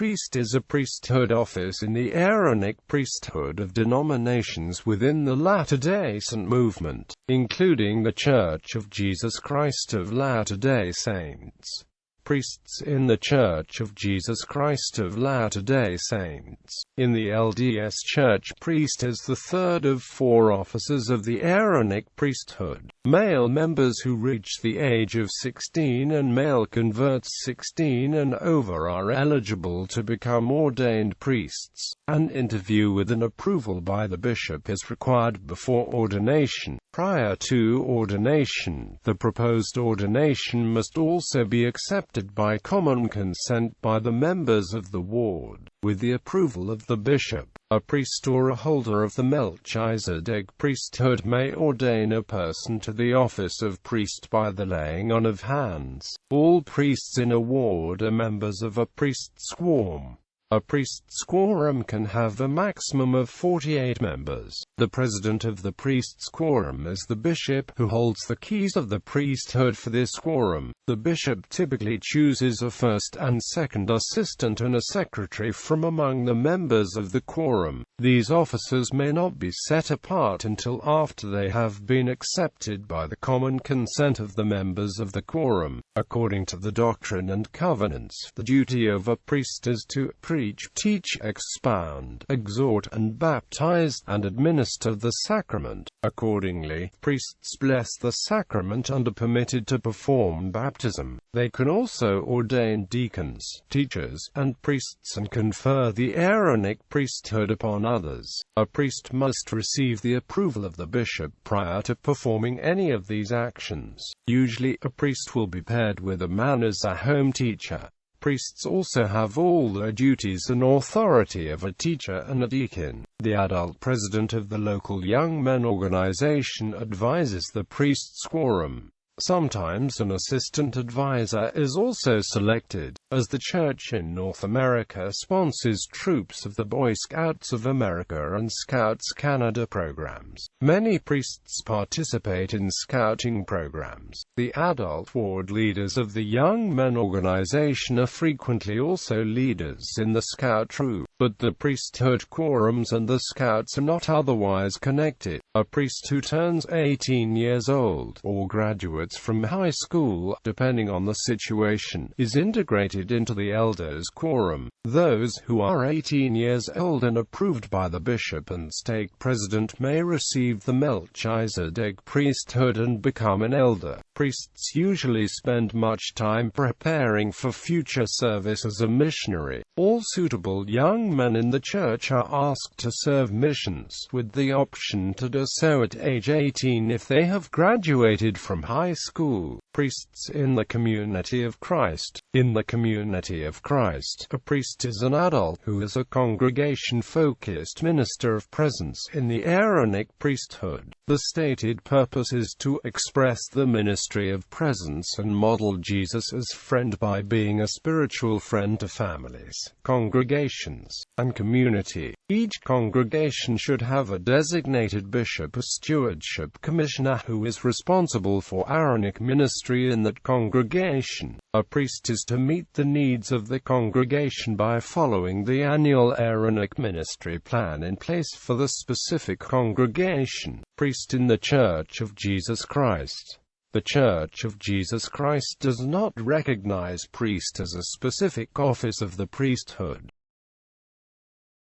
priest is a priesthood office in the Aaronic priesthood of denominations within the Latter-day Saint movement, including the Church of Jesus Christ of Latter-day Saints. Priests in the Church of Jesus Christ of Latter-day Saints. In the LDS Church, priest is the third of four offices of the Aaronic priesthood. Male members who reach the age of 16 and male converts 16 and over are eligible to become ordained priests. An interview with an approval by the bishop is required before ordination. Prior to ordination, the proposed ordination must also be accepted by common consent by the members of the ward, with the approval of the bishop. A priest or a holder of the Melchizedek priesthood may ordain a person to the office of priest by the laying on of hands. All priests in a ward are members of a priest's quorum. A priest's quorum can have a maximum of 48 members. The president of the priest's quorum is the bishop, who holds the keys of the priesthood for this quorum. The bishop typically chooses a first and second assistant and a secretary from among the members of the quorum. These offices may not be set apart until after they have been accepted by the common consent of the members of the quorum. According to the Doctrine and Covenants, the duty of a priest is to preach, teach, expound, exhort, and baptize, and administer the sacrament. Accordingly, priests bless the sacrament and are permitted to perform baptism. They can also ordain deacons, teachers, and priests and confer the Aaronic priesthood upon others. A priest must receive the approval of the bishop prior to performing any of these actions. Usually, a priest will be paired with a man as a home teacher. Priests also have all the duties and authority of a teacher and a deacon. The adult president of the local young men organization advises the priest's quorum. Sometimes an assistant advisor is also selected, as the Church in North America sponsors troops of the Boy Scouts of America and Scouts Canada programs. Many priests participate in scouting programs. The adult ward leaders of the young men organization are frequently also leaders in the scout troop, but the priesthood quorums and the scouts are not otherwise connected. A priest who turns 18 years old, or graduates from high school, depending on the situation, is integrated into the elders' quorum. Those who are 18 years old and approved by the bishop and stake president may receive the Melchizedek priesthood and become an elder. Priests usually spend much time preparing for future service as a missionary. All suitable young men in the church are asked to serve missions, with the option to do so at age 18 if they have graduated from high school. Priests in the community of Christ. In the community of Christ, a priest is an adult who is a congregation-focused minister of presence in the Aaronic priesthood. The stated purpose is to express the ministry of presence and model Jesus as friend by being a spiritual friend to families, congregations, and community. Each congregation should have a designated bishop, a stewardship commissioner who is responsible for Aaronic ministry in that congregation. A priest is to meet the needs of the congregation by following the annual Aaronic ministry plan in place for the specific congregation. Priest in the Church of Jesus Christ. The Church of Jesus Christ does not recognize priest as a specific office of the priesthood.